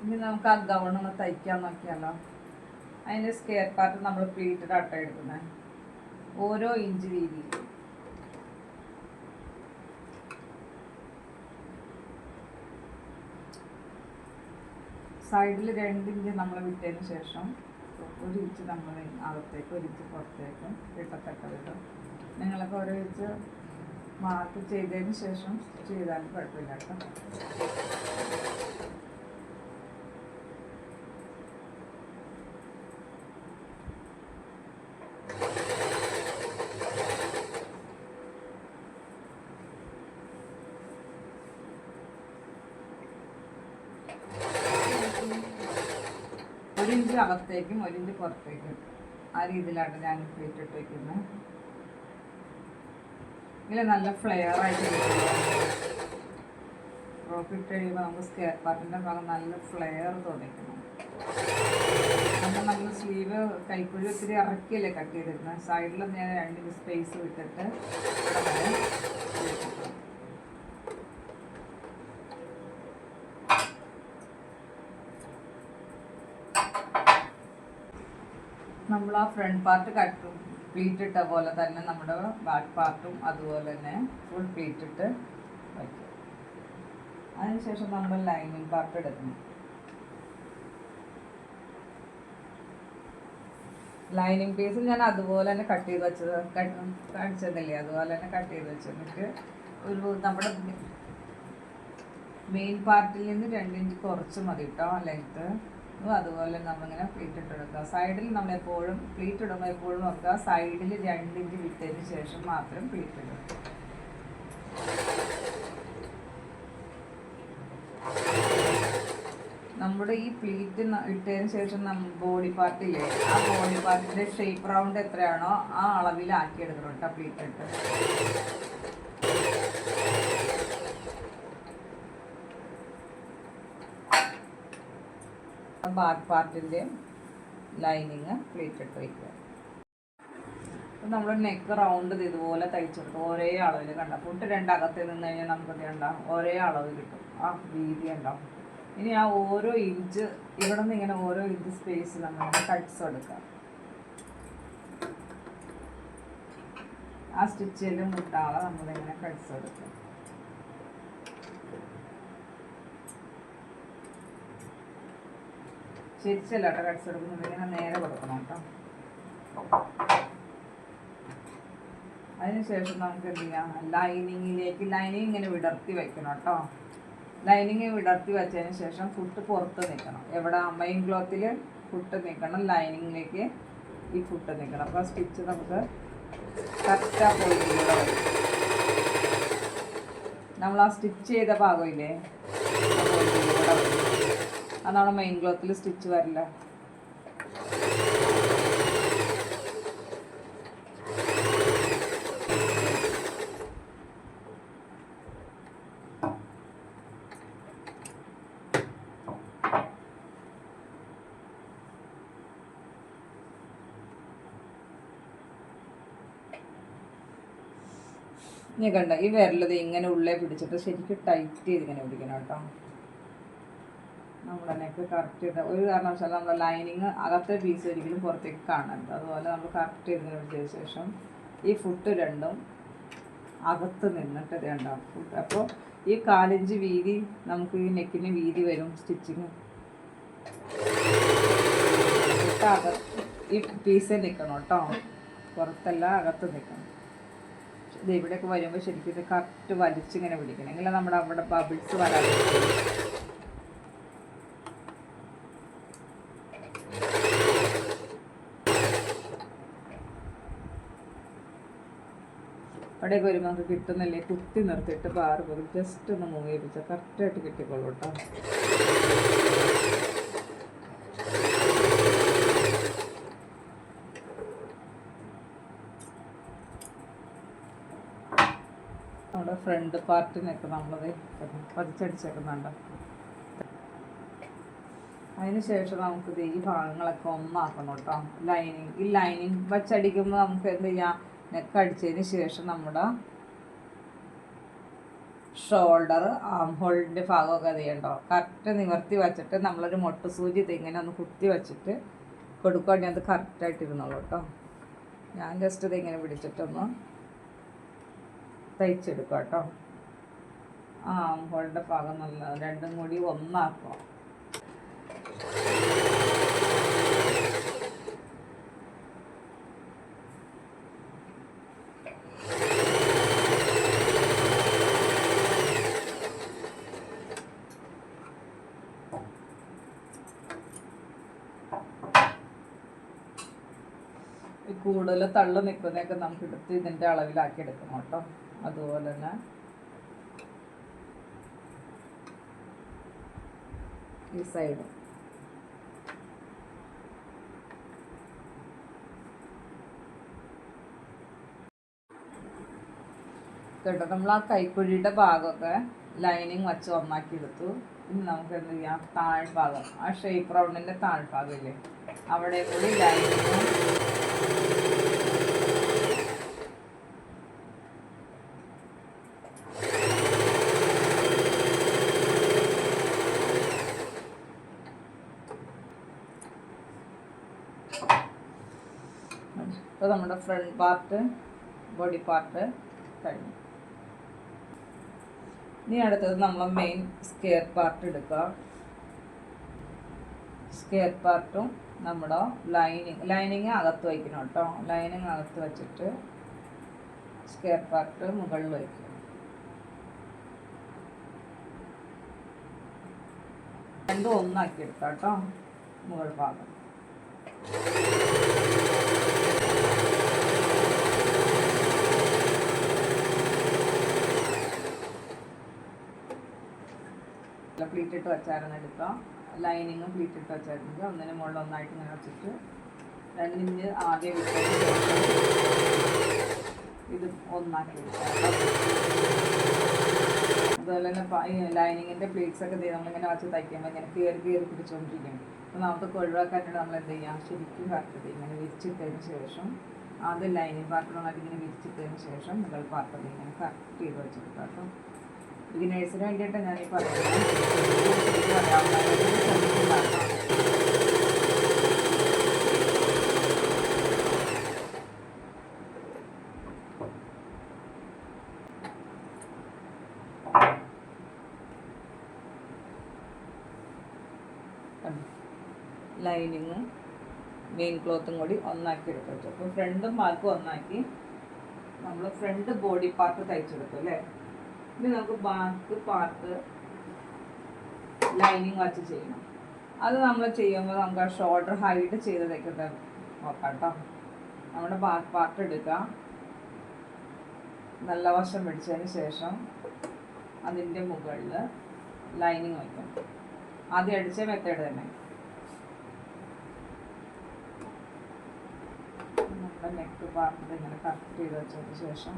ഇനി നമുക്ക് ആ ഗൗൺ ഒന്ന് തയ്ക്കാൻ നോക്കിയാലോ. അതിൻ്റെ സ്ക്വയർ പാർട്ട് നമ്മൾ പ്ലീറ്റഡ് ആട്ടോ എടുക്കുന്നത്. ഓരോ ഇഞ്ച് വീതി സൈഡിൽ 2 ഇഞ്ച് നമ്മൾ വിട്ടതിന് ശേഷം 1 ഇഞ്ച് നമ്മൾ അകത്തേക്ക് 1 ഇഞ്ച് പുറത്തേക്കും ഇട്ടത്തക്ക വിടും. നിങ്ങളൊക്കെ ഓരോ ഇഞ്ച് മാർക്ക് ചെയ്തതിന് ശേഷം ചെയ്താലും കുഴപ്പമില്ല കേട്ടോ. ഒരു ഇഞ്ച് അകത്തേക്കും 1 ഇഞ്ച് പുറത്തേക്കും ആ രീതിയിലാണ് ഞാൻ പ്ലേറ്റ് ഇട്ട് വയ്ക്കുന്നത്. ഇതിൽ നല്ല ഫ്ലെയർ ആയിട്ട് റോപ്പ് ഇട്ട് കഴിയുമ്പോൾ നമുക്ക് സ്ക്വയർ പാർട്ടിൻ്റെ ഭാഗം നല്ല ഫ്ലെയർ തോന്നിക്കണം. നമ്മൾ സ്ലീവ് കൈക്കുഴി ഒത്തിരി ഇറക്കിയല്ലേ കട്ട് ചെയ്തിരുന്നത്. സൈഡിൽ ഞാൻ 2 ഇഞ്ച് സ്പേസ് വിട്ടിട്ട് നമ്മൾ ആ ഫ്രണ്ട് പാർട്ട് കട്ടും പ്ലീറ്റ് ഇട്ട പോലെ തന്നെ നമ്മുടെ ബാക്ക് പാർട്ടും അതുപോലെ തന്നെ ഫുൾ പ്ലീറ്റ് ഇട്ട് വയ്ക്കും. അതിനുശേഷം നമ്മൾ ലൈനിങ് പാർട്ട് എടുക്കണം. ലൈനിങ് പീസ് ഞാൻ അതുപോലെ തന്നെ കട്ട് ചെയ്ത് വെച്ചത് കാണിച്ചതല്ലേ, അതുപോലെ തന്നെ കട്ട് ചെയ്ത് വെച്ചിട്ട് ഒരു നമ്മുടെ മെയിൻ പാർട്ടിൽ നിന്ന് 2 ഇഞ്ച് കുറച്ച് മതി കേട്ടോ ലെങ്ത്ത്. അതുപോലെ നമ്മളിങ്ങനെ പ്ലീറ്റ് ഇട്ടെടുക്കുക. സൈഡിൽ നമ്മളെപ്പോഴും പ്ലീറ്റ് ഇടുമ്പോൾ എപ്പോഴും നോക്കുക സൈഡിൽ 2 ഇഞ്ച് വിട്ടതിന് ശേഷം മാത്രം പ്ലീറ്റ് ഇടുക. നമ്മുടെ ഈ പ്ലീറ്റ് ഇട്ടതിന് ശേഷം ബോഡി പാർട്ടില്ലേ, ആ ബോഡി പാർട്ടിൻ്റെ ഷേപ്പ് റൗണ്ട് എത്രയാണോ ആ അളവിലാക്കി എടുക്കണം കേട്ടോ പ്ലീറ്റ് ഇട്ട്. ബാക്ക് പാർട്ടിൻ്റെ ലൈനിങ് പ്ലീറ്റ് ഇട്ട് വയ്ക്കുക. അപ്പം നമ്മൾ നെക്ക് റൗണ്ട് ഇതുപോലെ തയ്ച്ചെടുക്കും ഒരേ അളവിൽ. കണ്ട ഫുട്ട് 2 അകത്ത് നിന്ന് കഴിഞ്ഞാൽ നമുക്ക് ഉണ്ടാവും ഒരേ അളവ് കിട്ടും, ആ വീതി ഉണ്ടാവും. ഇനി ആ ഓരോ ഇഞ്ച് ഇവിടെ നിന്ന് ഇങ്ങനെ ഓരോ ഇഞ്ച് സ്പേസ് നമ്മൾ കട്ട്സ് എടുക്കാം. ആ സ്റ്റിച്ചിലും മുട്ടാളെ നമ്മളിങ്ങനെ കട്ട്സ് എടുക്കാം. ശരിച്ചല്ല കേട്ടോ കട്ട്സ് എടുക്കുന്നത്, ഇങ്ങനെ നേരെ കൊടുക്കണം കേട്ടോ. അതിനുശേഷം നമുക്ക് എന്ത് ചെയ്യാം, ലൈനിങ്ങിലേക്ക് ലൈനിങ് ഇങ്ങനെ വിടർത്തി വെക്കണം കേട്ടോ. ലൈനിങ് വിടർത്തി വെച്ചതിന് ശേഷം ഫുട്ട് പുറത്ത് നിൽക്കണം. എവിടെ മെയിൻ ക്ലോത്തിൽ ഫുട്ട് നിൽക്കണം, ലൈനിങ്ങിലേക്ക് ഈ ഫുട്ട് നിൽക്കണം. അപ്പോൾ സ്റ്റിച്ച് നമുക്ക് കറക്റ്റാ പോയിട്ടില്ല. നമ്മൾ ആ സ്റ്റിച്ച് ചെയ്ത ഭാഗമില്ലേ അതാണ് മെയിൻ ക്ലോത്തിൽ സ്റ്റിച്ച് വരില്ല. ഇനി കണ്ട ഈ വിരലത് ഇങ്ങനെ ഉള്ളേ പിടിച്ചിട്ട് ശരിക്കും ടൈറ്റ് ചെയ്ത് ഇങ്ങനെ പിടിക്കണം കേട്ടോ. നമ്മുടെ നെക്ക് കറക്റ്റ് ചെയ്ത ഒരു കാരണവശാലും നമ്മുടെ ലൈനിങ് അകത്തെ പീസ് ഒരിക്കലും പുറത്തേക്ക് കാണരുത്. അതുപോലെ നമ്മൾ കറക്റ്റ് ചെയ്ത് പിടിച്ചതിന് ശേഷം ഈ ഫുട്ട് 2ഉം അകത്ത് നിന്നിട്ട് ഇത് ഉണ്ടാവും ഫുട്ട്. അപ്പോൾ ഈ 4 ഇഞ്ച് വീതി നമുക്ക് ഈ നെക്കിന് വീതി വരും സ്റ്റിച്ചിങ്. അകത്ത് ഈ പീസ് നിൽക്കണം കേട്ടോ, പുറത്തല്ല അകത്ത് നിൽക്കണം. ഇത് ഇവിടെയൊക്കെ വരുമ്പോൾ ശരിക്കും ഇത് കറക്റ്റ് വലിച്ചിങ്ങനെ പിടിക്കണം, എങ്കിൽ നമ്മുടെ അവിടെ ബബിൾസ് വരാതെ. അവിടെയൊക്കെ വരുമ്പോൾ നമുക്ക് കിട്ടുന്നില്ലേ, കുത്തി നിർത്തിയിട്ട് ബാറ് പോലും ജസ്റ്റ് ഒന്ന് മൂവ് ചെയ്യിപ്പിച്ചാൽ കറക്റ്റായിട്ട് കിട്ടിക്കോളൂ കേട്ടോ. നമ്മുടെ ഫ്രണ്ട് പാർട്ടിനൊക്കെ നമ്മളത് പതിച്ചടിച്ചേക്കുന്നുണ്ട്. അതിന് ശേഷം നമുക്കിത് ഈ ഭാഗങ്ങളൊക്കെ ഒന്നാക്കണം കേട്ടോ. ഈ ലൈനിങ് വച്ചടിക്കുമ്പോൾ നമുക്ക് എന്ത് ചെയ്യാം, നെക്ക് അടിച്ചതിന് ശേഷം നമ്മുടെ ഷോൾഡർ ആം ഹോളിൻ്റെ ഭാഗമൊക്കെ അത് ചെയ്യണ്ടോ കറക്റ്റ് നിവർത്തി വെച്ചിട്ട് നമ്മളൊരു മൊട്ട് സൂചി ഇതിങ്ങനെ ഒന്ന് കുത്തി വെച്ചിട്ട് കൊടുക്കുകയാണെങ്കിൽ അത് കറക്റ്റായിട്ട് ഇരുന്നോളൂ കേട്ടോ. ഞാൻ ജസ്റ്റ് ഇതിങ്ങനെ പിടിച്ചിട്ടൊന്ന് തയ്ച്ചെടുക്കാം കേട്ടോ. ആം ഹോളിൻ്റെ ഭാഗം നല്ല രണ്ടും കൂടി ഒന്നാക്കുക. കൂടുതൽ തള്ളു നിൽക്കുന്നതൊക്കെ നമുക്ക് എടുത്ത് ഇതിൻ്റെ അളവിലാക്കി എടുക്കണം കേട്ടോ. അതുപോലെ തന്നെ ഈ സൈഡ് കേട്ടോ. നമ്മൾ ആ കൈക്കുഴിയുടെ ഭാഗമൊക്കെ ലൈനിങ് വച്ച് ഒന്നാക്കി എടുത്തു. ഇനി നമുക്ക് എന്ത് ചെയ്യാം, താഴ്ഭാഗം ആ ഷേപ്പ് റൗണ്ടിൻ്റെ താഴ്ഭാഗമില്ലേ അവിടെ കൂടി ലൈനിങ് ഇപ്പോൾ നമ്മുടെ ഫ്രണ്ട് പാർട്ട് ബോഡി പാർട്ട് കഴിഞ്ഞു. ഇനി അടുത്തത് നമ്മൾ മെയിൻ സ്ക്വയർ പാർട്ട് എടുക്കുക. സ്ക്വയർ പാർട്ടും നമ്മുടെ ലൈനിങ് അകത്ത് വയ്ക്കണം കേട്ടോ. ലൈനിങ് അകത്ത് വെച്ചിട്ട് സ്ക്വയർ പാർട്ട് മുകളിൽ വയ്ക്കും. രണ്ടും ഒന്നാക്കി എടുക്കാം കേട്ടോ. മുകൾ ഭാഗം പ്ലീറ്റ് ഇട്ട് വെച്ചായിരുന്നു എടുക്കാം. ലൈനിങ്ങും പ്ലീറ്റ് ഇട്ട് വെച്ചായിരുന്നു. ഒന്നിന് മുകളിൽ ഒന്നായിട്ട് ഇങ്ങനെ വെച്ചിട്ട് 2 ഇഞ്ച് ആദ്യം വിട്ടതിന് ശേഷം ഇത് ഒന്നാക്കി എടുക്കാം. അതുപോലെ തന്നെ ഈ ലൈനിങ്ങിൻ്റെ പ്ലീറ്റ്സൊക്കെ നമ്മളിങ്ങനെ വെച്ച് തയ്ക്കുമ്പോൾ ഇങ്ങനെ കയറി പിടിച്ചുകൊണ്ടിരിക്കും. അപ്പോൾ നമുക്ക് ഒഴിവാക്കാനായിട്ട് നമ്മൾ എന്ത് ചെയ്യാം, ശരിക്കും കറക്റ്റ് ഇങ്ങനെ വിരിച്ചിട്ടതിന് ശേഷം ആദ്യം ലൈനിങ് പാർട്ട് നന്നായിട്ട് ഇങ്ങനെ വിരിച്ചിട്ടതിന് ശേഷം മുകൾ പാർട്ട് ഇങ്ങനെ കറക്റ്റ് ചെയ്ത് വെച്ചെടുക്കാം കേട്ടോ. ബിഗിനേഴ്സിന് വേണ്ടിയിട്ട് ഞാൻ ഈ പറയുന്നത് ലൈനിങ്ങും മെയിൻ ക്ലോത്തും കൂടി ഒന്നാക്കി എടുത്തു. അപ്പോൾ ഫ്രണ്ടും ബാക്കും ഒന്നാക്കി നമ്മൾ ഫ്രണ്ട് ബോഡി പാർട്ട് തയ്ച്ചെടുത്തു അല്ലേ. ഇനി നമുക്ക് ബാക്ക് പാർട്ട് ലൈനിങ് വച്ച് ചെയ്യണം. അത് നമ്മൾ ചെയ്യുമ്പോൾ നമുക്ക് ആ ഷോൾഡർ ഹൈറ്റ് ചെയ്തതൊക്കെ നോക്കാം കേട്ടോ. നമ്മുടെ ബാക്ക് പാർട്ട് എടുക്കുക. നല്ല വശം പിടിച്ചതിന് ശേഷം അതിൻ്റെ മുകളിൽ ലൈനിങ് വയ്ക്കും. ആദ്യം അടിച്ച മെത്തേഡ് തന്നെ. നമ്മുടെ നെക്ക് പാർട്ട് ഇങ്ങനെ കറക്റ്റ് ചെയ്ത് വെച്ചതിന് ശേഷം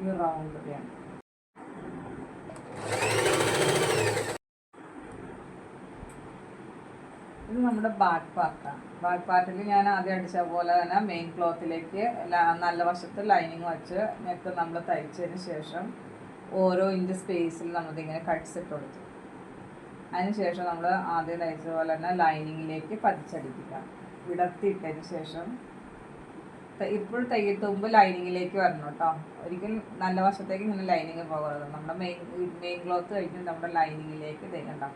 ഈ റൗണ്ട് വേണം. ഇത് നമ്മുടെ ബാക്ക് പാർട്ടാണ്. ബാക്ക് പാർട്ടിൽ ഞാൻ ആദ്യം അടിച്ച പോലെ തന്നെ മെയിൻ ക്ലോത്തിലേക്ക് നല്ല വശത്ത് ലൈനിങ് വെച്ച് നെക്ക് നമ്മൾ തയ്ച്ചതിന് ശേഷം ഓരോ ഇഞ്ച് സ്പേസിൽ നമ്മളിങ്ങനെ കട്ട്സ് ഇട്ട് കൊടുത്തു. അതിന് ശേഷം നമ്മൾ ആദ്യം തയ്ച്ച പോലെ തന്നെ ലൈനിങ്ങിലേക്ക് പതിച്ചടിക്കുക. വിടർത്തിയിട്ടതിന് ശേഷം ഇപ്പോൾ തയ്യത്തുമ്പ് ലൈനിങ്ങിലേക്ക് വരണം കേട്ടോ. ഒരിക്കലും നല്ല വശത്തേക്ക് ഇങ്ങനെ ലൈനിങ് പോകരുത്. നമ്മുടെ മെയിൻ ക്ലോത്ത് കഴിഞ്ഞ് നമ്മുടെ ലൈനിങ്ങിലേക്ക് തയ്ക്കണ്ട.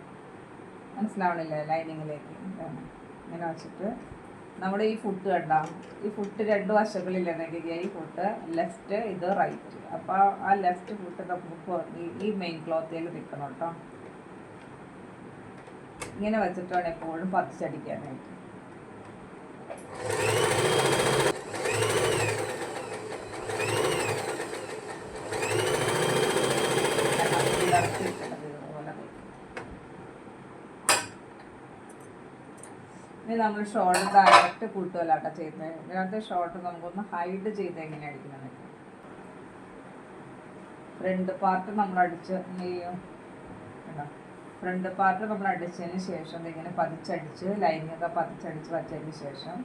മനസ്സിലാവണില്ലേ? ലൈനിങ്ങിലേക്ക് ഇങ്ങനെ വെച്ചിട്ട് നമ്മുടെ ഈ ഫുട്ട് കണ്ട, ഈ ഫുട്ട് 2 വശങ്ങളിലുണ്ടെങ്കിൽ ഈ ഫുട്ട് ലെഫ്റ്റ്, ഇത് റൈറ്റ്. അപ്പോൾ ആ ലെഫ്റ്റ് ഫുട്ട് നമുക്ക് ഈ മെയിൻ ക്ലോത്തിൽ നിൽക്കണം കേട്ടോ. ഇങ്ങനെ വെച്ചിട്ടാണ് എപ്പോഴും പതിച്ചടിക്കാനായിട്ട്. ഇനി നമ്മൾ ഷോൾഡർ ഡയറക്റ്റ് കൂട്ടുമല്ല കേട്ടോ ചെയ്യുന്നത്. ഇതിനകത്ത് ഷോൾഡർ നമുക്കൊന്ന് ഹൈഡ് ചെയ്ത് എങ്ങനെ അടിക്കണം. ഫ്രണ്ട് പാർട്ട് നമ്മൾ അടിച്ച് കേട്ടോ. ഫ്രണ്ട് പാർട്ട് നമ്മൾ അടിച്ചതിന് ശേഷം ഇങ്ങനെ പതിച്ചടിച്ച് ലൈനിങ്ങൊക്കെ പതിച്ചടിച്ച് വച്ചതിന് ശേഷം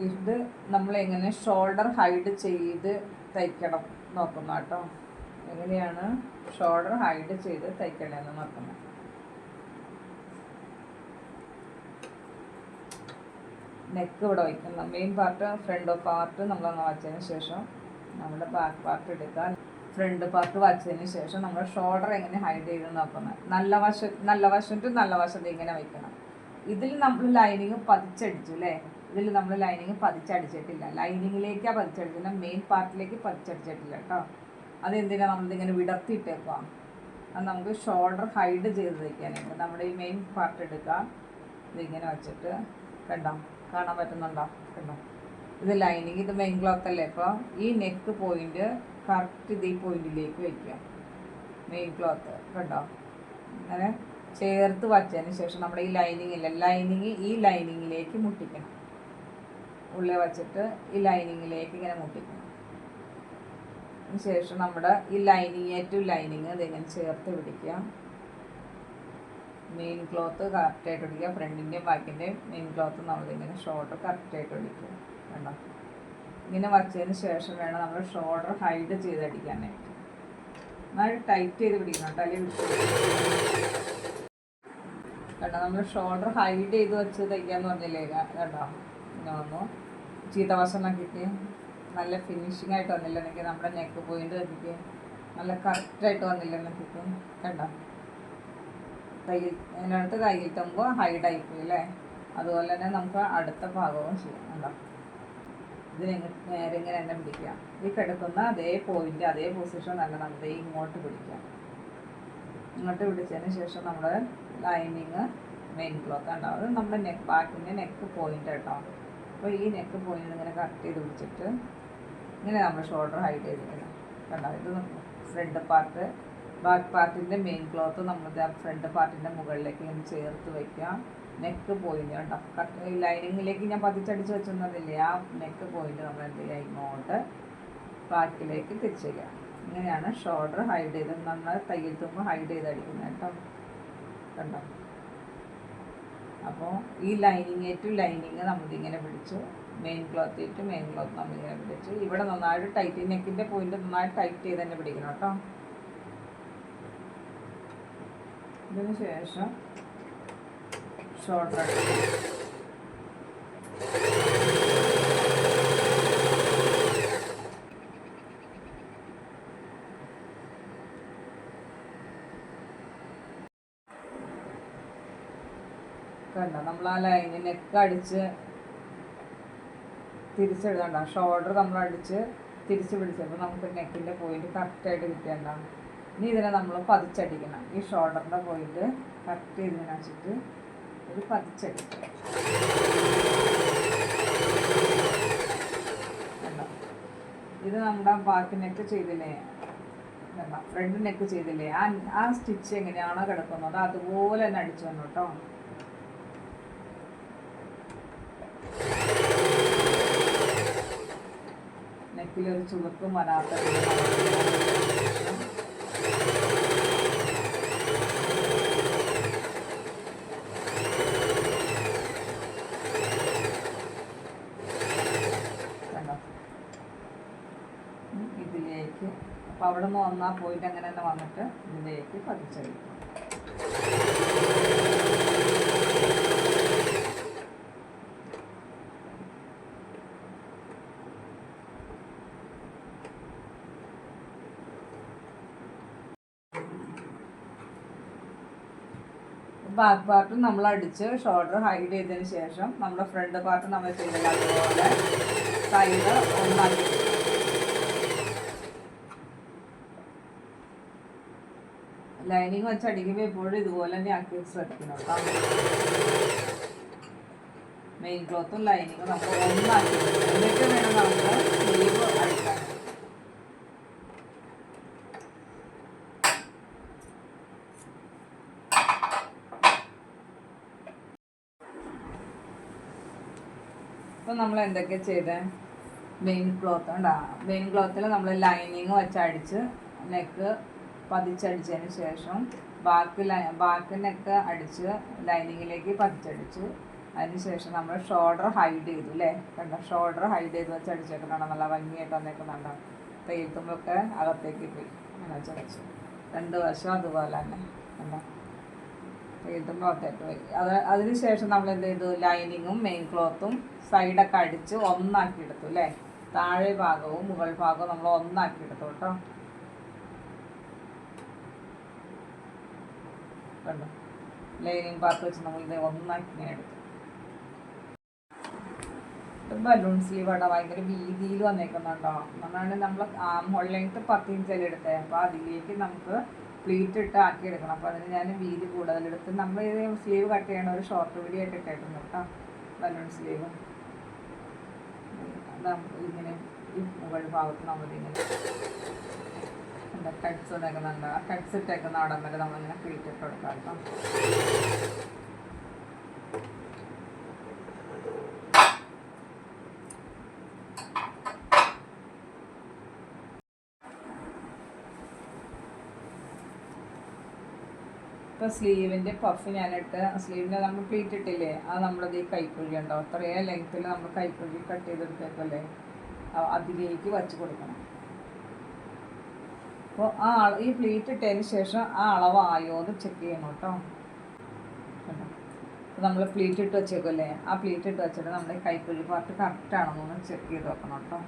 ഇത് നമ്മൾ എങ്ങനെ ഷോൾഡർ ഹൈഡ് ചെയ്ത് തയ്ക്കണം നോക്കുന്നു കേട്ടോ. എങ്ങനെയാണ് ഷോൾഡർ ഹൈഡ് ചെയ്ത് തയ്ക്കണമെന്ന് നോക്കുന്നത്. നെക്ക് ഇവിടെ വയ്ക്കണം. മെയിൻ പാർട്ട് ഫ്രണ്ട് പാർട്ട് നമ്മളൊന്ന് വച്ചതിന് ശേഷം നമ്മുടെ ബാക്ക് പാർട്ട് എടുക്കുക. ഫ്രണ്ട് പാർട്ട് വച്ചതിന് ശേഷം നമ്മൾ ഷോൾഡർ എങ്ങനെ ഹൈഡ് ചെയ്ത് നോക്കുന്നത്. നല്ല വശത്ത് ഇങ്ങനെ വയ്ക്കണം. ഇതിൽ നമ്മൾ ലൈനിങ് പതിച്ചടിച്ചു അല്ലേ. ഇതിൽ നമ്മൾ ലൈനിങ് പതിച്ചടിച്ചിട്ടില്ല. ലൈനിങ്ങിലേക്കാണ് പതിച്ചടിച്ചില്ല, മെയിൻ പാർട്ടിലേക്ക് പതിച്ചടിച്ചിട്ടില്ല കേട്ടോ. അതെന്തിനാണ് നമ്മളിതിങ്ങനെ വിടർത്തിയിട്ടേക്കുക. അത് നമുക്ക് ഷോൾഡർ ഹൈഡ് ചെയ്ത് തയ്ക്കാനായിട്ട്. നമ്മുടെ ഈ മെയിൻ പാർട്ട് എടുക്കുക, ഇതിങ്ങനെ വെച്ചിട്ട് കണ്ടോ, കാണാൻ പറ്റുന്നുണ്ടോ? കണ്ടോ, ഇത് ലൈനിങ്, ഇത് മെയിൻ ക്ലോത്ത് അല്ലേ. അപ്പോൾ ഈ നെക്ക് പോയിന്റ് കറക്റ്റ് ഇത് ഈ പോയിന്റിലേക്ക് വയ്ക്കുക. മെയിൻ ക്ലോത്ത് കണ്ടോ, അങ്ങനെ ചേർത്ത് വച്ചതിന് ശേഷം നമ്മുടെ ഈ ലൈനിങ് ഇല്ല, ലൈനിങ് ഈ ലൈനിങ്ങിലേക്ക് മുട്ടിക്കണം. ഉള്ളിൽ വച്ചിട്ട് ഈ ലൈനിങ്ങിലേക്ക് ഇങ്ങനെ മുട്ടിക്കണം. അതിന് ശേഷം നമ്മുടെ ഈ ലൈനിങ് ടു ലൈനിങ് ഇതിങ്ങനെ ചേർത്ത് പിടിക്കുക. മെയിൻ ക്ലോത്ത് കറക്റ്റായിട്ട് പിടിക്കുക. ഫ്രണ്ടിൻ്റെയും ബാക്കിൻ്റെയും മെയിൻ ക്ലോത്ത് നമ്മളിങ്ങനെ ഷോൾഡർ കറക്റ്റായിട്ട് പിടിക്കുക. കണ്ടോ, ഇങ്ങനെ വച്ചതിന് ശേഷം വേണം നമ്മൾ ഷോൾഡർ ഹൈഡ് ചെയ്തടിക്കാനായിട്ട്. നന്നായിട്ട് ടൈറ്റ് ചെയ്ത് പിടിക്കണം കേട്ടോ, അല്ലെങ്കിൽ കണ്ടോ. നമ്മൾ ഷോൾഡർ ഹൈഡ് ചെയ്ത് വെച്ച് തയ്ക്കാന്ന് പറഞ്ഞില്ലേ കേട്ടോ. ഇങ്ങനെ വന്നു ചീത്തവശം കിട്ടി, നല്ല ഫിനിഷിംഗ് ആയിട്ട് വന്നില്ല എനിക്ക്. നമ്മുടെ നെക്ക് പോയിന്റ് നോക്കിയിട്ട് നല്ല കറക്റ്റായിട്ട് വന്നില്ല നോക്കിയിട്ട് കണ്ടോ. അതിനടുത്ത് കയ്യിൽ തമ്പുമ്പോൾ ഹൈഡായിപ്പോയി അല്ലേ. അതുപോലെ തന്നെ നമുക്ക് അടുത്ത ഭാഗവും ചെയ്യാം കണ്ടോ. ഇത് നേരെ ഇങ്ങനെ തന്നെ പിടിക്കാം. ഈ കിടക്കുന്ന അതേ പോയിന്റ് അതേ പൊസിഷൻ തന്നെ നമുക്ക് ഇങ്ങോട്ട് പിടിക്കാം. ഇങ്ങോട്ട് പിടിച്ചതിന് ശേഷം നമ്മുടെ ലൈനിങ് മെയിൻ ക്ലോത്ത് ഉണ്ടാവും. അത് നമ്മുടെ ബാക്കിൻ്റെ നെക്ക് പോയിന്റ് കേട്ടോ. അപ്പോൾ ഈ നെക്ക് പോയിന്റ് ഇങ്ങനെ കറക്റ്റ് ചെയ്ത് പിടിച്ചിട്ട് ഇങ്ങനെ നമ്മൾ ഷോൾഡർ ഹൈഡ് ചെയ്തിരിക്കണം കണ്ടോ. ഇത് ഫ്രണ്ട് പാർട്ട്, ബാക്ക് പാർട്ടിൻ്റെ മെയിൻ ക്ലോത്ത് നമ്മൾ ഫ്രണ്ട് പാർട്ടിൻ്റെ മുകളിലേക്ക് ഇങ്ങനെ ചേർത്ത് വയ്ക്കാം. നെക്ക് പോയിന്റ് കേട്ടോ. കറക്റ്റ് ലൈനിങ്ങിലേക്ക് ഞാൻ പതിച്ചടിച്ച് വെച്ചൊന്നതില്ലേ, ആ നെക്ക് പോയിന്റ് നമ്മൾ എന്ത് ചെയ്യുക, ഇങ്ങോട്ട് ബാക്കിലേക്ക് തിരിച്ചു വയ്ക്കാം. ഇങ്ങനെയാണ് ഷോൾഡർ ഹൈഡ് ചെയ്ത് നന്നായി തയ്യൽ തുമ്പ് ഹൈഡ് ചെയ്ത് അടിക്കുന്നത് കേട്ടോ. കണ്ടോ. അപ്പോൾ ഈ ലൈനിങ് ടു ലൈനിങ് നമ്മളിങ്ങനെ പിടിച്ചു, main cloth to main cloth നമ്മളിങ്ങനെ പിടിച്ചു. ഇവിടെ നന്നായിട്ട് ടൈറ്റ്, നെക്കിൻ്റെ പോയിന്റ് നന്നായിട്ട് ടൈറ്റ് ചെയ്ത് തന്നെ പിടിക്കണം കേട്ടോ. ഇതിന് ശേഷം ഷോൾഡർ കണ്ടോ. നമ്മൾ ആ ലൈനിൽ നെക്ക് അടിച്ച് തിരിച്ചെടുക്കണ്ട, ഷോൾഡർ നമ്മൾ അടിച്ച് തിരിച്ച് പിടിച്ചപ്പോൾ നമുക്ക് നെക്കിൻ്റെ പോയിന്റ് കറക്റ്റായിട്ട് കിട്ടിയിട്ടുണ്ടാകും. ഇനി ഇതിനെ നമ്മൾ പതിച്ചടിക്കണം. ഈ ഷോൾഡറിൻ്റെ പോയിന്റ് കറക്റ്റ് ചെയ്തിങ്ങനെ വെച്ചിട്ട് ഒരു പതിച്ചടിക്കുക. കണ്ടോ. ഇത് നമ്മുടെ ബാക്ക് നെക്ക് ചെയ്തില്ലേ, കണ്ടോ, ഫ്രണ്ട് നെക്ക് ചെയ്തില്ലേ, ആ സ്റ്റിച്ച് എങ്ങനെയാണോ കിടക്കുന്നത് അതുപോലെ തന്നെ അടിച്ചു വന്നു കേട്ടോ. നെക്കിലൊരു ചുവക്കും വരാത്ത ഇതിലേക്ക്. അപ്പോൾ അവിടെ നിന്ന് വന്നാൽ പോയിട്ട് അങ്ങനെ തന്നെ വന്നിട്ട് ഇതിലേക്ക് പതിച്ചടിക്കും. ബാക്ക് പാർട്ട് നമ്മൾ അടിച്ച് ഷോൾഡർ ഹൈഡ് ചെയ്തതിന് ശേഷം നമ്മുടെ ഫ്രണ്ട് പാർട്ട് നമ്മൾ ചെയ്തില്ല അതുപോലെ സൈഡ് ഒന്നാക്കി ലൈനിങ് വെച്ച് അടിക്കുമ്പോൾ എപ്പോഴും ഇതുപോലെ തന്നെ ആക്കി ശ്രദ്ധിക്കണം കേട്ടോ. മെയിൻ ക്ലോത്തും ലൈനിങ്ങും നമ്മൾ ഒന്നാക്കി എന്നിട്ട് വേണം നമുക്ക് സ്ലീവ് അടിക്കാൻ. അപ്പോൾ നമ്മൾ എന്തൊക്കെ ചെയ്തേ, മെയിൻ ക്ലോത്ത് ഉണ്ടാകും. മെയിൻ ക്ലോത്തിൽ നമ്മൾ ലൈനിങ് വെച്ചടിച്ച് നെക്ക് പതിച്ചടിച്ചതിന് ശേഷം ബാക്ക് നെക്ക് അടിച്ച് ലൈനിങ്ങിലേക്ക് പതിച്ചടിച്ചു. അതിനുശേഷം നമ്മൾ ഷോൾഡർ ഹൈഡ് ചെയ്തു അല്ലേ, കണ്ടോ ഷോൾഡർ ഹൈഡ് ചെയ്ത് വെച്ച് അടിച്ചേക്കുന്നതാണ്. നല്ല ഭംഗിയായിട്ട് വന്നേക്കുന്നുണ്ടോ, തയ്യൽത്തുമ്പൊക്കെ അകത്തേക്ക് പോയി അങ്ങനെ വെച്ച് രണ്ട് വശം അതുപോലെ തന്നെ കണ്ടോ, തയ്യൽത്തുമ്പോൾ അകത്തേക്ക് പോയി. അതിനുശേഷം നമ്മൾ എന്ത് ചെയ്തു, ലൈനിങ്ങും മെയിൻ ക്ലോത്തും സൈഡൊക്കെ അടിച്ച് ഒന്നാക്കി എടുത്തു അല്ലേ, താഴെ ഭാഗവും മുകൾ ഭാഗവും നമ്മൾ ഒന്നാക്കി എടുത്തു കേട്ടോ. കണ്ടോ, ലൈനിങ് പാർട്ട് വെച്ച് നമ്മളിത് ഒന്നാക്കി ഇങ്ങനെ എടുത്തു. ബലൂൺ സ്ലീവ് ആട്ടോ, ഭയങ്കര വീതിയിൽ വന്നേക്കുന്നുണ്ടോ. എന്നാണ് നമ്മൾ ആം ഹോൾ ലെങ്ത്ത് 10 ഇഞ്ച് എടുത്തത്. അപ്പോൾ അതിലേക്ക് നമുക്ക് പ്ലീറ്റ് ഇട്ട് ആക്കി എടുക്കണം. അപ്പോൾ അതിന് ഞാൻ വീതി കൂടുതലെടുത്ത് നമ്മൾ ഇത് സ്ലീവ് കട്ട് ചെയ്യണ ഒരു ഷോർട്ട് വീഡിയോ ആയിട്ട് ഇട്ടായിരുന്നു കേട്ടോ. ബലൂൺ സ്ലീവ് ഇങ്ങനെ ഈ മുകൾ ഭാഗത്ത് നമ്മളിങ്ങനെ എന്താ കട്ട്സ് ഇട്ടേക്കുന്നുണ്ട്. ആ കട്ട്സ് ഇട്ടേക്കുന്ന അവിടം വരെ നമ്മളിങ്ങനെ പ്ലീറ്റ് ഇട്ട് കൊടുക്കാം കേട്ടോ. ഇപ്പോൾ സ്ലീവിൻ്റെ പഫ് ഞാനിട്ട് സ്ലീവിൻ്റെ നമ്മൾ പ്ലീറ്റ് ഇട്ടില്ലേ, അത് നമ്മളത് ഈ കൈക്കുഴി ഉണ്ടോ അത്രയും ലെങ്ത്തിൽ നമ്മൾ കൈക്കുഴി കട്ട് ചെയ്തെടുത്തേക്കല്ലേ, അതിലേക്ക് വച്ച് കൊടുക്കണം. അപ്പോൾ ഈ പ്ലീറ്റ് ഇട്ടതിന് ശേഷം ആ അളവായോ എന്ന് ചെക്ക് ചെയ്യണം കേട്ടോ. അപ്പോൾ നമ്മൾ പ്ലീറ്റ് ഇട്ട് വെച്ചേക്കല്ലേ, ആ പ്ലീറ്റ് ഇട്ട് വെച്ചിട്ട് നമ്മുടെ കൈക്കുഴി പാർട്ട് കറക്റ്റ് ആണോ എന്ന് ചെക്ക് ചെയ്ത് വെക്കണം കേട്ടോ.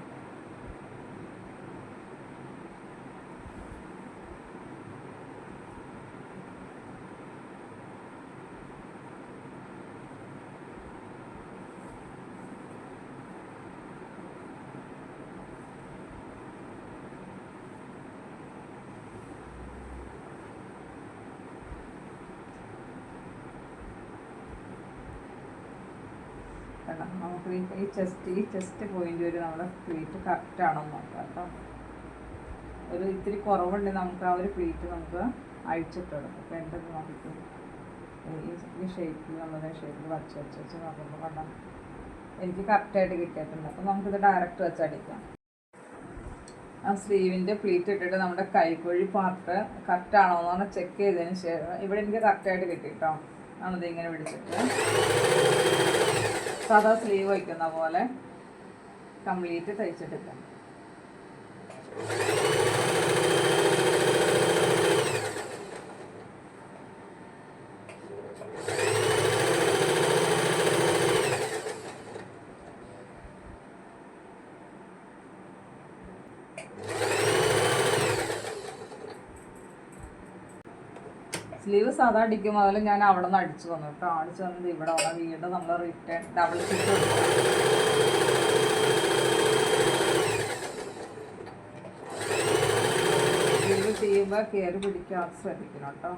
നമുക്ക് ഈ ചെസ്റ്റ് പോയിന്റ് വരെ നമ്മുടെ പ്ലീറ്റ് കറക്റ്റ് ആണോ നോക്കാം കേട്ടോ. ഒരു ഇത്തിരി കുറവുണ്ടെങ്കിൽ നമുക്ക് ആ ഒരു പ്ലീറ്റ് നമുക്ക് അഴിച്ചിട്ടെടുക്കും. അപ്പോൾ എൻ്റെ നോക്കിക്കും ഈ ഷേപ്പിൽ നമ്മുടെ ഷേപ്പിൽ വെച്ച് നോക്കുമ്പോൾ കണ്ടാൽ എനിക്ക് കറക്റ്റായിട്ട് കിട്ടിയിട്ടുണ്ട്. അപ്പോൾ നമുക്കിത് ഡയറക്റ്റ് വെച്ച് അടിക്കാം. ആ സ്ലീവിൻ്റെ പ്ലീറ്റ് ഇട്ടിട്ട് നമ്മുടെ കൈക്കുഴി പാർട്ട് കറക്റ്റ് ആണോ എന്ന് ചെക്ക് ചെയ്തതിന് ശേഷം ഇവിടെ എനിക്ക് കറക്റ്റായിട്ട് കിട്ടി കേട്ടോ. നമ്മളിത് ഇങ്ങനെ പിടിച്ചിട്ട് സാധാ സ്ലീവ് വയ്ക്കുന്ന പോലെ കംപ്ലീറ്റ് തയ്ച്ചെടുക്കാം. സ്ലീവ് സാധാ അടിക്കുമ്പോൾ അതിൽ ഞാൻ അവിടെ നിന്ന് അടിച്ചു വന്നു കേട്ടോ. അടിച്ചു വന്നത് ഇവിടെ വന്ന വീണ്ടും നമ്മൾ റിട്ടേൺ ഡബിൾ സ്റ്റിച്ച് കൊടുക്കണം. സ്ലീവ് ചെയ്യുമ്പോൾ കയറി പിടിക്കാതെ ശ്രദ്ധിക്കണം കേട്ടോ.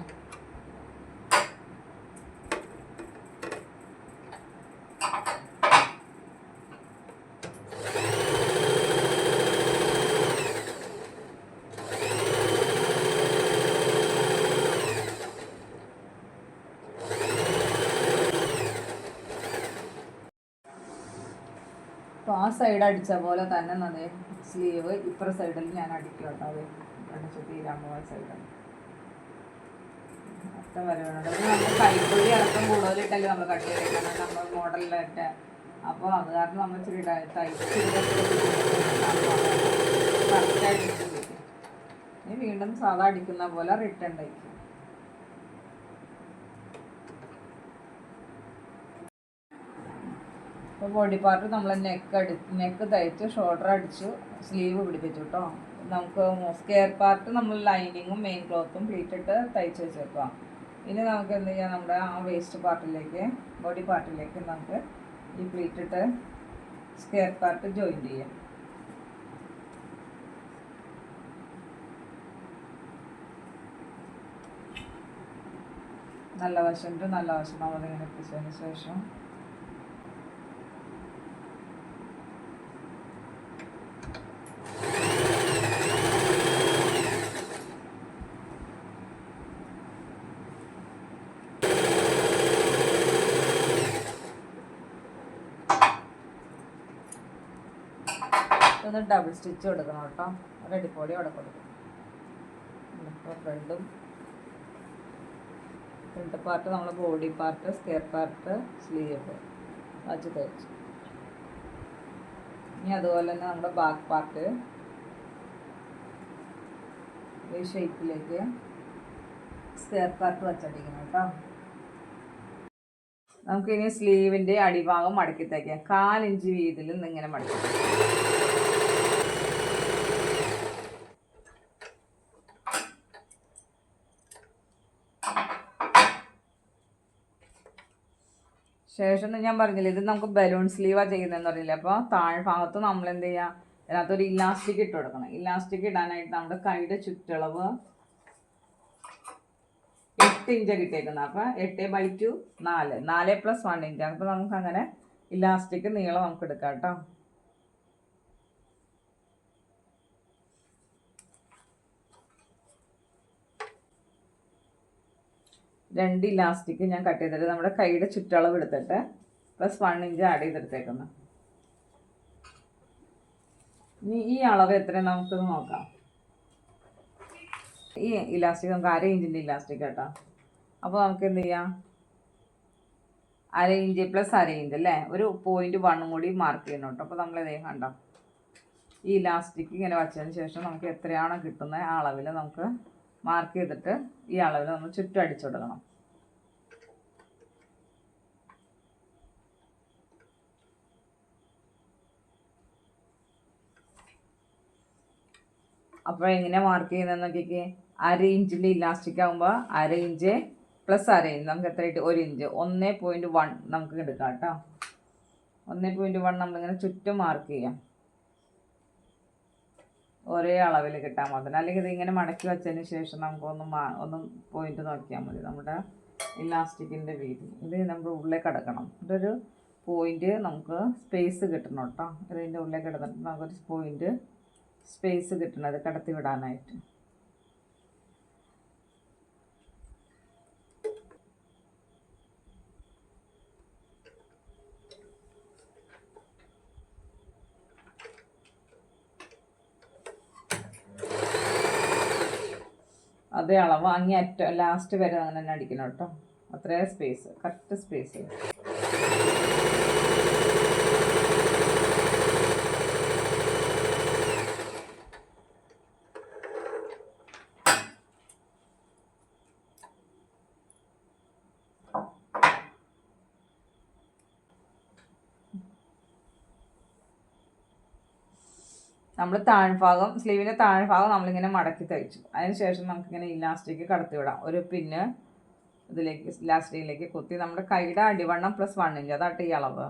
അപ്പോൾ ആ സൈഡ് അടിച്ച പോലെ തന്നെ അതേ സ്ലീവ് ഇപ്പുറ സൈഡിൽ ഞാൻ അടിക്കും കേട്ടോ. അത് അടിച്ച് തീരാൻ പോകുന്ന സൈഡാണ് അത്ര വരെ വേണം. നമ്മൾ കൈപ്പൊഴി അടക്കം കൂടുതലിട്ടല്ലേ നമ്മൾ കട്ട് ചെയ്തേക്കണം നമ്മൾ മോഡലിലായിട്ട്. അപ്പോൾ അത് കാരണം നമ്മൾ ഇച്ചിരി കറക്റ്റായിട്ട് ഇരിക്കും. ഇനി വീണ്ടും സാധാ അടിക്കുന്ന പോലെ റിട്ടേൺ തയ്ക്കും. അപ്പോൾ ബോഡി പാർട്ട് നമ്മൾ നെക്ക് തയ്ച്ച് ഷോൾഡർ അടിച്ചു സ്ലീവ് പിടിപ്പിച്ചു കേട്ടോ. നമുക്ക് സ്കെയർ പാർട്ട് നമ്മൾ ലൈനിങ്ങും മെയിൻ ക്ലോത്തും പ്ലീറ്റ് ഇട്ട് തയ്ച്ച് വെച്ചേക്കാം. ഇനി നമുക്ക് എന്ത് ചെയ്യാം, നമ്മുടെ ആ വേസ്റ്റ് പാർട്ടിലേക്ക് ബോഡി പാർട്ടിലേക്ക് നമുക്ക് ഈ പ്ലീറ്റ് ഇട്ട് സ്കെയർ പാർട്ട് ജോയിൻ ചെയ്യാം. നല്ല വശം നല്ല വശം നമ്മളിങ്ങനെ എത്തിച്ചതിന് ശേഷം ഒന്ന് ഡബിൾ സ്റ്റിച്ച് കൊടുക്കണം കേട്ടോ. റെഡിപ്പോടി അവിടെ കൊടുക്കും. ഫ്രണ്ട് പാർട്ട് നമ്മൾ body part square part sleeve വച്ച് തയ്ച്ചു. ഇനി അതുപോലെ തന്നെ നമ്മുടെ ബാക്ക് പാർട്ട് ഈ ഷേപ്പിലേക്ക് സ്ക്വയർ പാർട്ട് വച്ചടിക്കണം കേട്ടോ. നമുക്കിനി സ്ലീവിൻ്റെ അടിഭാഗം മടക്കി തയ്ക്കാം. 1/4 ഇഞ്ച് വീതിയിൽ നിന്ന് ഇങ്ങനെ മടക്കി. ശേഷം ഞാൻ പറഞ്ഞില്ല, ഇത് നമുക്ക് ബലൂൺ സ്ലീവാണ് ചെയ്യുന്നതെന്ന് പറഞ്ഞില്ല. അപ്പോൾ താഴ്ഭാഗത്ത് നമ്മൾ എന്ത് ചെയ്യുക, അതിനകത്തൊരു ഇലാസ്റ്റിക് ഇട്ട് കൊടുക്കണം. ഇലാസ്റ്റിക് ഇടാനായിട്ട് നമ്മുടെ കൈയുടെ ചുറ്റളവ് 8 ഇഞ്ച് കിട്ടിയേക്കുന്നത്. അപ്പോൾ 8/2 4 4 + 1 ഇഞ്ചാണ്. അപ്പോൾ നമുക്ക് അങ്ങനെ ഇലാസ്റ്റിക് നീളം നമുക്ക് എടുക്കാം കേട്ടോ. രണ്ട് ഇലാസ്റ്റിക് ഞാൻ കട്ട് ചെയ്തിട്ട് നമ്മുടെ കൈയുടെ ചുറ്റളവ് എടുത്തിട്ട് +1 ഇഞ്ച് ആഡ് ചെയ്തെടുത്തേക്കുന്നു. ഇനി ഈ അളവ് എത്രയും നമുക്കൊന്ന് നോക്കാം. ഈ ഇലാസ്റ്റിക് നമുക്ക് 1/2 ഇഞ്ചിൻ്റെ ഇലാസ്റ്റിക് കേട്ടോ. അപ്പോൾ നമുക്ക് എന്ത് ചെയ്യാം, 1/2 ഇഞ്ച് + 1/2 ഇഞ്ച് അല്ലേ, ഒരു 0.1 കൂടി മാർക്ക് ചെയ്യണം കേട്ടോ. അപ്പോൾ നമ്മളിതേ കണ്ടോ, ഈ ഇലാസ്റ്റിക് ഇങ്ങനെ വച്ചതിന് ശേഷം നമുക്ക് എത്രയാണോ കിട്ടുന്നത് ആ അളവിൽ നമുക്ക് മാർക്ക് ചെയ്തിട്ട് ഈ അളവിൽ നമ്മൾ ചുറ്റും അടിച്ചു കൊടുക്കണം. അപ്പോൾ എങ്ങനെയാണ് മാർക്ക് ചെയ്യുന്നത് നോക്കിക്കേ. 1/2 ഇഞ്ചിൻ്റെ ഇലാസ്റ്റിക് ആകുമ്പോൾ 1/2 ഇഞ്ച് + 1/2 ഇഞ്ച് നമുക്ക് എത്ര കിട്ടും, 1 ഇഞ്ച് 1.1 നമുക്ക് എടുക്കാം കേട്ടോ. 1.1 നമ്മളിങ്ങനെ ചുറ്റും മാർക്ക് ചെയ്യാം, ഒരേ അളവിൽ കിട്ടാൻ മാത്രം. അല്ലെങ്കിൽ ഇതിങ്ങനെ മടക്കി വെച്ചതിന് ശേഷം നമുക്കൊന്ന് പോയിന്റ് നോക്കിയാൽ മതി. നമ്മുടെ ഇലാസ്റ്റിക്കിൻ്റെ വീതി ഇത് നമ്മുടെ ഉള്ളിലേക്ക് കിടക്കണം. ഇതൊരു പോയിന്റ് നമുക്ക് സ്പേസ് കിട്ടണം കേട്ടോ. ഇതിൻ്റെ ഉള്ളിലേക്ക് കിടന്നിട്ട് നമുക്കൊരു പോയിന്റ് സ്പേസ് കിട്ടണത് കടത്തി വിടാനായിട്ട്. അതേ അളവ് അങ്ങേ അറ്റം ലാസ്റ്റ് വരെ അങ്ങനെ തന്നെ അടിക്കണം കേട്ടോ. അത്രയും സ്പേസ്, കറക്റ്റ് സ്പേസ്. നമ്മൾ താഴ്ഭാഗം, സ്ലീവിൻ്റെ താഴ്ഭാഗം നമ്മളിങ്ങനെ മടക്കി തയ്ച്ചു. അതിന് ശേഷം നമുക്കിങ്ങനെ ഇലാസ്റ്റിക് കടത്തി വിടാം. ഒരു പിന്ന് ഇതിലേക്ക് ഇലാസ്റ്റിക്കിലേക്ക് കുത്തി നമ്മുടെ കൈയുടെ അടിവണ്ണം +1 ഇഞ്ച് അതാട്ട് ഈ അളവ്.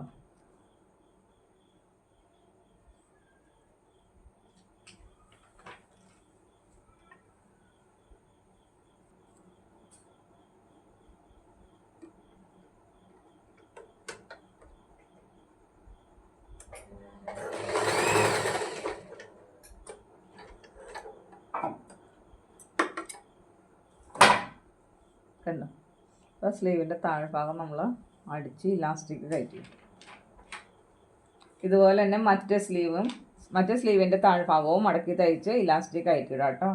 കണ്ടോ, അപ്പോൾ സ്ലീവിൻ്റെ താഴ്ഭാഗം നമ്മൾ അടിച്ച് ഇലാസ്റ്റിക് കയറ്റി. ഇതുപോലെ തന്നെ മറ്റേ സ്ലീവിൻ്റെ താഴ്ഭാഗവും മടക്കി തയ്ച്ച് ഇലാസ്റ്റിക് കയറ്റിയിടാം കേട്ടോ.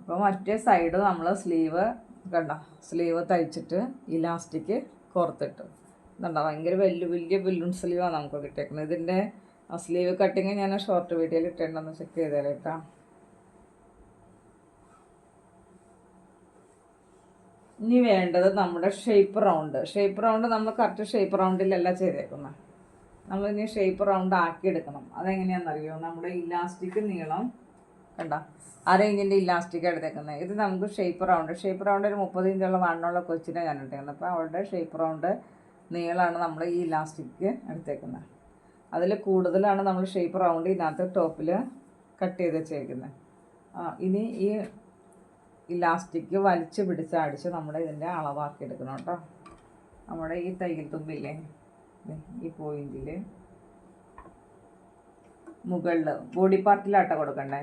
ഇപ്പോൾ മറ്റേ സൈഡ് നമ്മൾ സ്ലീവ് തയ്ച്ചിട്ട് ഇലാസ്റ്റിക് കോർത്തിട്ടു. ഇതുണ്ടോ, ഭയങ്കര വലിയ ബലൂൺ സ്ലീവാണ് നമുക്ക് കിട്ടിയേക്കുന്നത്. ഇതിൻ്റെ സ്ലീവ് കട്ടിങ് ഞാൻ ഷോർട്ട് വീഡിയോയിൽ ഇട്ടിട്ടുണ്ടെന്ന് ചെക്ക് ചെയ്തേരാം കേട്ടോ. ഇനി വേണ്ടത് നമ്മുടെ ഷേപ്പ് റൗണ്ട് നമ്മൾ കറക്റ്റ് ഷേപ്പ് റൗണ്ടിലല്ല ചെയ്തേക്കുന്നത്. നമ്മളിനി ഷേപ്പ് റൗണ്ട് ആക്കി എടുക്കണം. അതെങ്ങനെയാണെന്നറിയോ, നമ്മുടെ ഇലാസ്റ്റിക് നീളം കണ്ട 1/2 ഇഞ്ചിൻ്റെ ഇലാസ്റ്റിക് എടുത്തേക്കുന്നത്. ഇത് നമുക്ക് ഷേപ്പ് റൗണ്ട് ഒരു 30 ഇഞ്ചുള്ള വണ്ണമുള്ള കൊച്ചിനെ ഞാൻ എടുത്തേക്കുന്നത്. അപ്പോൾ അവളുടെ ഷേപ്പ് റൗണ്ട് നീളമാണ് നമ്മൾ ഈ ഇലാസ്റ്റിക് എടുത്തേക്കുന്നത്. അതിൽ കൂടുതലാണ് നമ്മൾ ഷേപ്പ് റൗണ്ട് ഇതിനകത്ത് ടോപ്പിൽ കട്ട് ചെയ്ത് വെച്ചേക്കുന്നത്. ഇനി ഈ ഇലാസ്റ്റിക് വലിച്ച് പിടിച്ചടിച്ച് നമ്മുടെ ഇതിൻ്റെ അളവാക്കി എടുക്കണം കേട്ടോ. നമ്മുടെ ഈ തയ്യൽ തുമ്പില്ലേ, ഈ പോയിന്റിൽ മുകളിൽ ബോഡി പാർട്ടിലാട്ട കൊടുക്കണ്ടേ.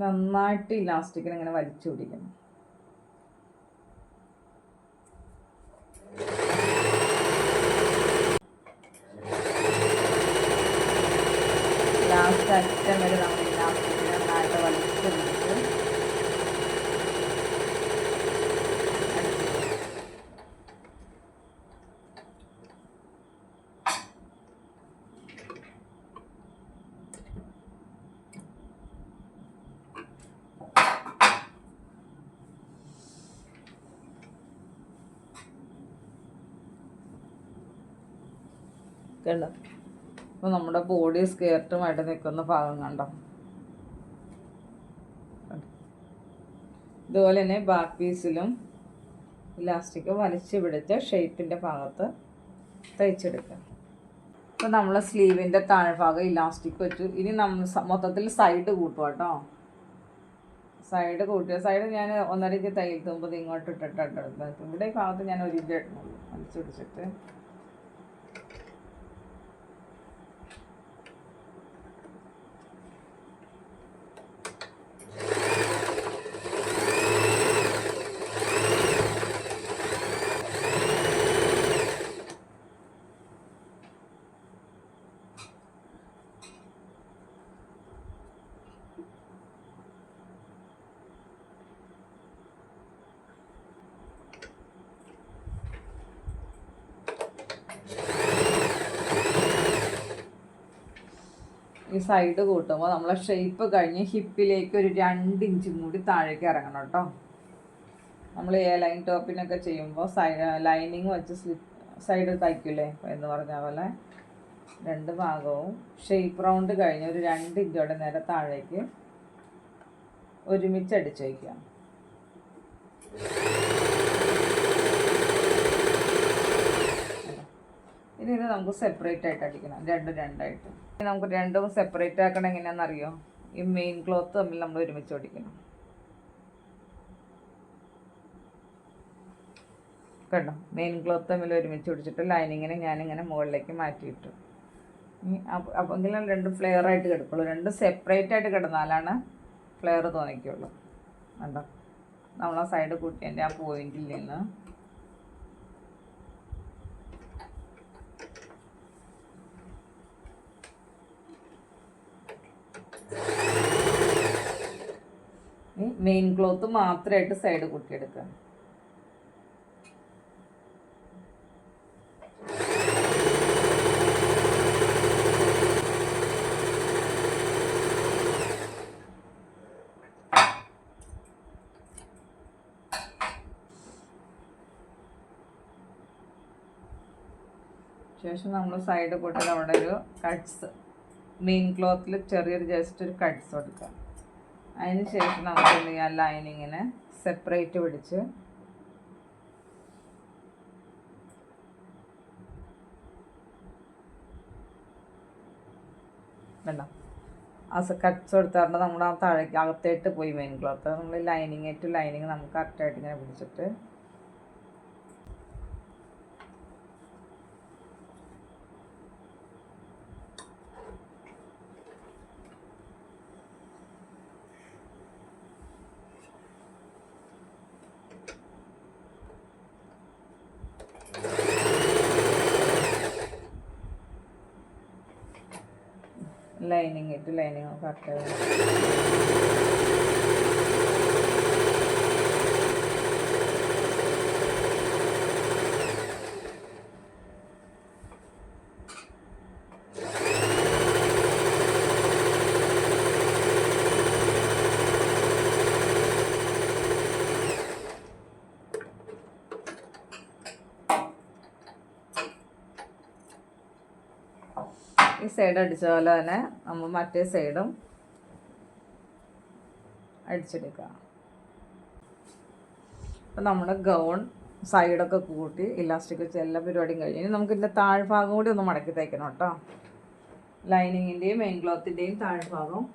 നന്നായിട്ട് ഇലാസ്റ്റിക്കിന് ഇങ്ങനെ വലിച്ചു പിടിക്കണം. ലാസ്റ്റ് അറ്റം വരെ നമ്മൾ ഇലാസ്റ്റിക്കിനെ നന്നായിട്ട് വലിച്ചു പിടിച്ച് കണ്ടോ? അപ്പോൾ നമ്മുടെ ബോഡി സ്കേർട്ടുമായിട്ട് നിൽക്കുന്ന ഭാഗം കണ്ടോ? ഇതുപോലെ തന്നെ ബാക്ക് പീസിലും ഇലാസ്റ്റിക് വലിച്ചു പിടിച്ച് ഷേപ്പിൻ്റെ ഭാഗത്ത് തയ്ച്ചെടുക്കുക. അപ്പോൾ നമ്മൾ സ്ലീവിൻ്റെ താഴ്ഭാഗം ഇലാസ്റ്റിക് വെച്ചു. ഇനി നമ്മൾ മൊത്തത്തിൽ സൈഡ് കൂട്ടുക കേട്ടോ. സൈഡ് കൂട്ടിയ സൈഡ് ഞാൻ 1.5 ഇഞ്ച് തയ്യൽ തുമ്പത് ഇങ്ങോട്ട് ഇട്ടിട്ടെടുത്ത് ഇവിടെ ഈ ഭാഗത്ത് ഞാൻ 1 ഇഞ്ച് ഇടുന്നുള്ളൂ. വലിച്ചു പിടിച്ചിട്ട് ഈ സൈഡ് കൂട്ടുമ്പോൾ നമ്മളെ ഷേപ്പ് കഴിഞ്ഞ് ഹിപ്പിലേക്ക് ഒരു 2 ഇഞ്ചും കൂടി താഴേക്ക് ഇറങ്ങണം കേട്ടോ. നമ്മൾ ലൈൻ ടോപ്പിനൊക്കെ ചെയ്യുമ്പോൾ ലൈനിങ് വെച്ച് സൈഡ് തയ്ക്കില്ലേ എന്ന് പറഞ്ഞ പോലെ 2 ഭാഗവും ഷേപ്പ് റൗണ്ട് കഴിഞ്ഞ് ഒരു 2 ഇഞ്ചോടെ നേരെ താഴേക്ക് ഒരുമിച്ച് അടിച്ചു വയ്ക്കാം. ഇനി ഇത് നമുക്ക് സെപ്പറേറ്റ് ആയിട്ട് അടിക്കണം, രണ്ടായിട്ട്. നമുക്ക് രണ്ടും സെപ്പറേറ്റ് ആക്കണം എങ്ങനെയാണെന്നറിയോ? ഈ മെയിൻ ക്ലോത്ത് തമ്മിൽ നമ്മൾ ഒരുമിച്ച് അടിക്കണം. കണ്ടോ? മെയിൻ ക്ലോത്ത് തമ്മിൽ ഒരുമിച്ച് പിടിച്ചിട്ട് ലൈനിങ്ങിനെ ഞാനിങ്ങനെ മുകളിലേക്ക് മാറ്റിയിട്ടു. അപ്പോഴെങ്കിലും രണ്ടും ഫ്ലെയർ ആയിട്ട് കിടക്കുള്ളൂ. രണ്ടും സെപ്പറേറ്റ് ആയിട്ട് കിടന്നാലാണ് ഫ്ലെയർ തോന്നിക്കുള്ളൂ. കണ്ടോ? നമ്മൾ ആ സൈഡ് കൂട്ടിയതിൻ്റെ ആ പോയിന്റിൽ നിന്ന് മെയിൻ ക്ലോത്ത് മാത്രമായിട്ട് സൈഡ് കുട്ടിയെടുക്കുക. ശേഷം നമ്മൾ സൈഡ് കൂട്ടിൽ അവിടെ ഒരു കട്ട്സ്, മെയിൻ ക്ലോത്തിൽ ചെറിയൊരു ജസ്റ്റ് ഒരു കട്ട്സ് കൊടുക്കുക. അതിന് ശേഷം നമുക്ക് എന്ത് ചെയ്യാം? ലൈനിങ്ങിനെ സെപ്പറേറ്റ് പിടിച്ച് വേണ്ട ആ കട്ട്സ് കൊടുത്താറുണ്ട് നമ്മൾ ആ താഴേക്ക് അകത്തേട്ട് പോയി മെയിൻ ക്ലോത്ത്. നമ്മൾ ലൈനിങ് ടു ലൈനിങ് നമുക്ക് കറക്റ്റായിട്ട് ഇങ്ങനെ പിടിച്ചിട്ട് ലൈനിങ് ടു ലൈനിങ് കറക്റ്റ്. ഈ സൈഡ് അടിച്ച പോലെ തന്നെ നമ്മൾ മറ്റേ സൈഡും അടിച്ചെടുക്കുക. അപ്പം നമ്മുടെ ഗൗൺ സൈഡൊക്കെ കൂട്ടി ഇലാസ്റ്റിക് വെച്ച് എല്ലാ പരിപാടിയും കഴിഞ്ഞ് ഇനി നമുക്ക് ഇതിൻ്റെ താഴ്ഭാഗം കൂടി ഒന്ന് മടക്കി തയ്ക്കണം കേട്ടോ. ലൈനിങ്ങിൻ്റെയും മെയിൻ ക്ലോത്തിൻ്റെയും താഴ്ഭാഗം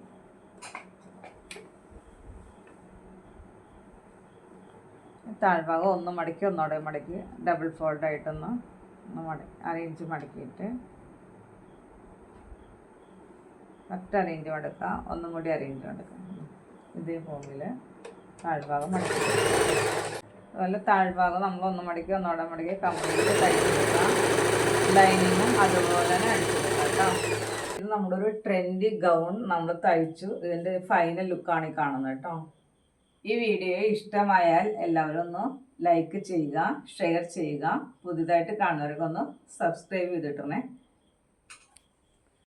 ഒന്ന് മടക്കി ഒന്നോടെ മടക്കി ഡബിൾ ഫോൾഡായിട്ടൊന്ന് അറേഞ്ച് മടക്കിയിട്ട് കറക്റ്റ് അറേഞ്ച് മടക്കുക. ഒന്നും കൂടി അറേഞ്ച് മടക്കുക. ഇതേ ഫോമിൽ താഴ്ഭാഗം മടക്കി. അതുപോലെ താഴ്ഭാഗം നമ്മൾ ഒന്ന് മടക്കി ഒന്നോടെ മടക്കി കംപ്ലീറ്റ് തയ്ച്ചെടുക്കുക. ലൈനിങ്ങും അതുപോലെ തന്നെ അടിച്ചെടുക്കുക കേട്ടോ. ഇത് നമ്മുടെ ഒരു ട്രെൻഡി ഗൗൺ നമ്മൾ തയ്ച്ചു. ഇതിൻ്റെ ഫൈനൽ ലുക്കാണ് ഈ കാണുന്നത് കേട്ടോ. ഈ വീഡിയോ ഇഷ്ടമായാൽ എല്ലാവരും ഒന്ന് ലൈക്ക് ചെയ്യുക, ഷെയർ ചെയ്യുക. പുതിയതായിട്ട് കാണുന്നവർക്കൊന്ന് സബ്സ്ക്രൈബ് ചെയ്തിട്ടേ.